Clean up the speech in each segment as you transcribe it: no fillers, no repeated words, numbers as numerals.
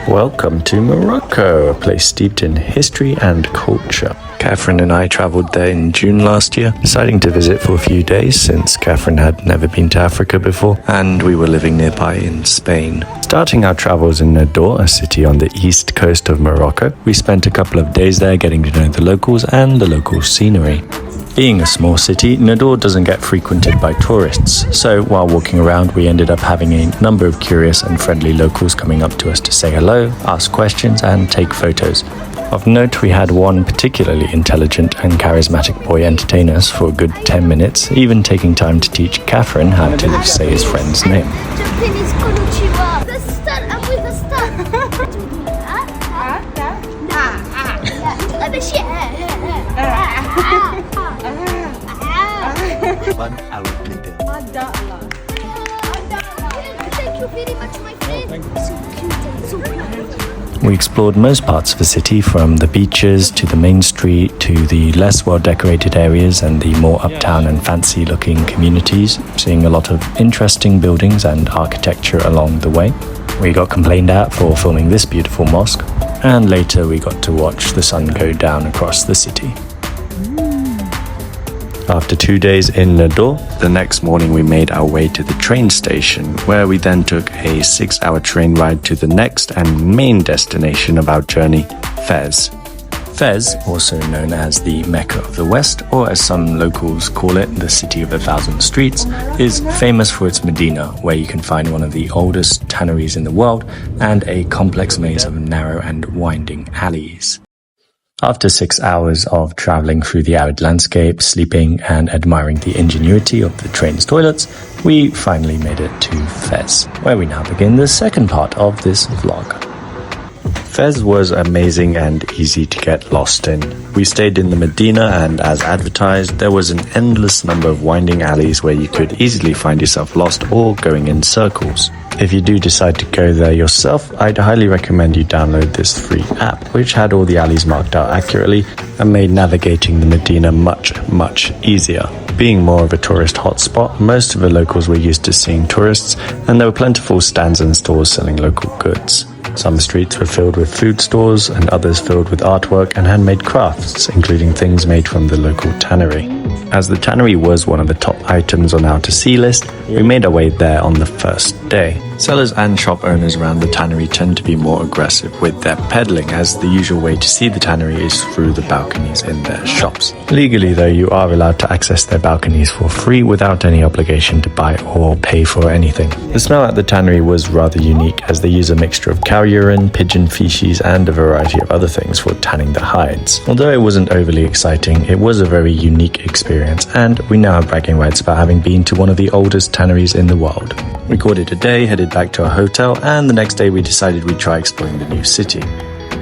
Welcome to Morocco, a place steeped in history and culture. Catherine and I travelled there in June last year, deciding to visit for a few days since Catherine had never been to Africa before and we were living nearby in Spain. Starting our travels in Nador, a city on the east coast of Morocco, we spent a couple of days there getting to know the locals and the local scenery. Being a small city, Nador doesn't get frequented by tourists, so while walking around we ended up having a number of curious and friendly locals coming up to us to say hello, ask questions and take photos. Of note, we had one particularly intelligent and charismatic boy entertain us for a good 10 minutes, even taking time to teach Catherine how to say his friend's name. Thank you very much, my friend. So cute and so kind. We explored most parts of the city, from the beaches to the main street to the less well-decorated areas and the more uptown and fancy-looking communities, seeing a lot of interesting buildings and architecture along the way. We got complained at for filming this beautiful mosque, and later we got to watch the sun go down across the city. After 2 days in Nador, the next morning we made our way to the train station, where we then took a 6-hour train ride to the next and main destination of our journey, Fes. Fes, also known as the Mecca of the West, or as some locals call it, the City of 1,000 Streets, is famous for its Medina, where you can find one of the oldest tanneries in the world and a complex maze of narrow and winding alleys. After 6 hours of travelling through the arid landscape, sleeping and admiring the ingenuity of the train's toilets, we finally made it to Fes, where we now begin the second part of this vlog. Fes was amazing and easy to get lost in. We stayed in the Medina, and as advertised, there was an endless number of winding alleys where you could easily find yourself lost or going in circles. If you do decide to go there yourself, I'd highly recommend you download this free app, which had all the alleys marked out accurately and made navigating the Medina much easier. Being more of a tourist hotspot, most of the locals were used to seeing tourists, and there were plentiful stands and stores selling local goods. Some streets were filled with food stores and others filled with artwork and handmade crafts, including things made from the local tannery. As the tannery was one of the top items on our to-see list, we made our way there on the first day. Sellers and shop owners around the tannery tend to be more aggressive with their peddling, as the usual way to see the tannery is through the balconies in their shops. Legally though, you are allowed to access their balconies for free without any obligation to buy or pay for anything. The smell at the tannery was rather unique, as they use a mixture of cow urine, pigeon feces and a variety of other things for tanning the hides. Although it wasn't overly exciting, it was a very unique experience, and we now have bragging rights about having been to one of the oldest tanneries in the world. We called it a day, headed back to our hotel, and the next day we decided we'd try exploring the new city.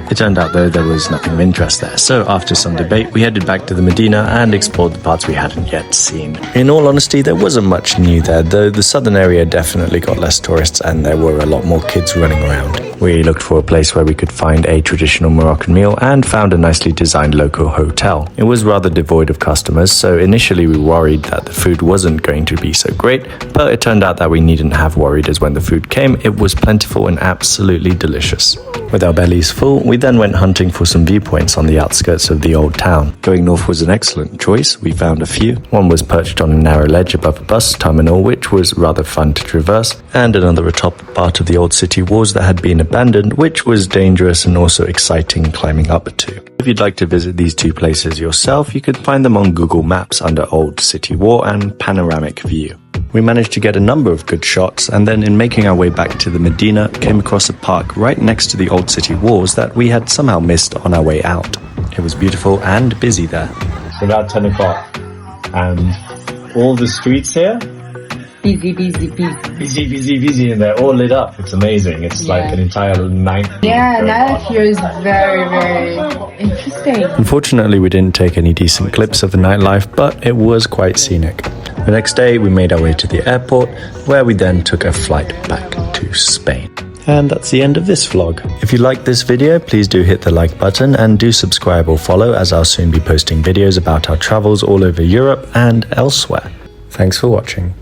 It turned out though there was nothing of interest there, so after some debate we headed back to the Medina and explored the parts we hadn't yet seen. In all honesty, there wasn't much new there, though the southern area definitely got less tourists and there were a lot more kids running around. We looked for a place where we could find a traditional Moroccan meal and found a nicely designed local hotel. It was rather devoid of customers, so initially we worried that the food wasn't going to be so great, but it turned out that we needn't have worried, as when the food came, it was plentiful and absolutely delicious. With our bellies full, we then went hunting for some viewpoints on the outskirts of the old town. Going north was an excellent choice. We found a few. One was perched on a narrow ledge above a bus terminal, which was rather fun to traverse, and another atop part of the old city walls that had been abandoned, which was dangerous and also exciting climbing up to. If you'd like to visit these two places yourself, you could find them on Google Maps under Old City Wall and Panoramic View. We managed to get a number of good shots, and then in making our way back to the Medina, came across a park right next to the old city walls that we had somehow missed on our way out. It was beautiful and busy there. It's about 10 o'clock, and all the streets here, busy, and they're all lit up. It's amazing. It's like an entire night. Yeah, night here is very interesting. Unfortunately, we didn't take any decent clips of the nightlife, but it was quite scenic. The next day, we made our way to the airport, where we then took a flight back to Spain. And that's the end of this vlog. If you liked this video, please do hit the like button and do subscribe or follow, as I'll soon be posting videos about our travels all over Europe and elsewhere. Thanks for watching.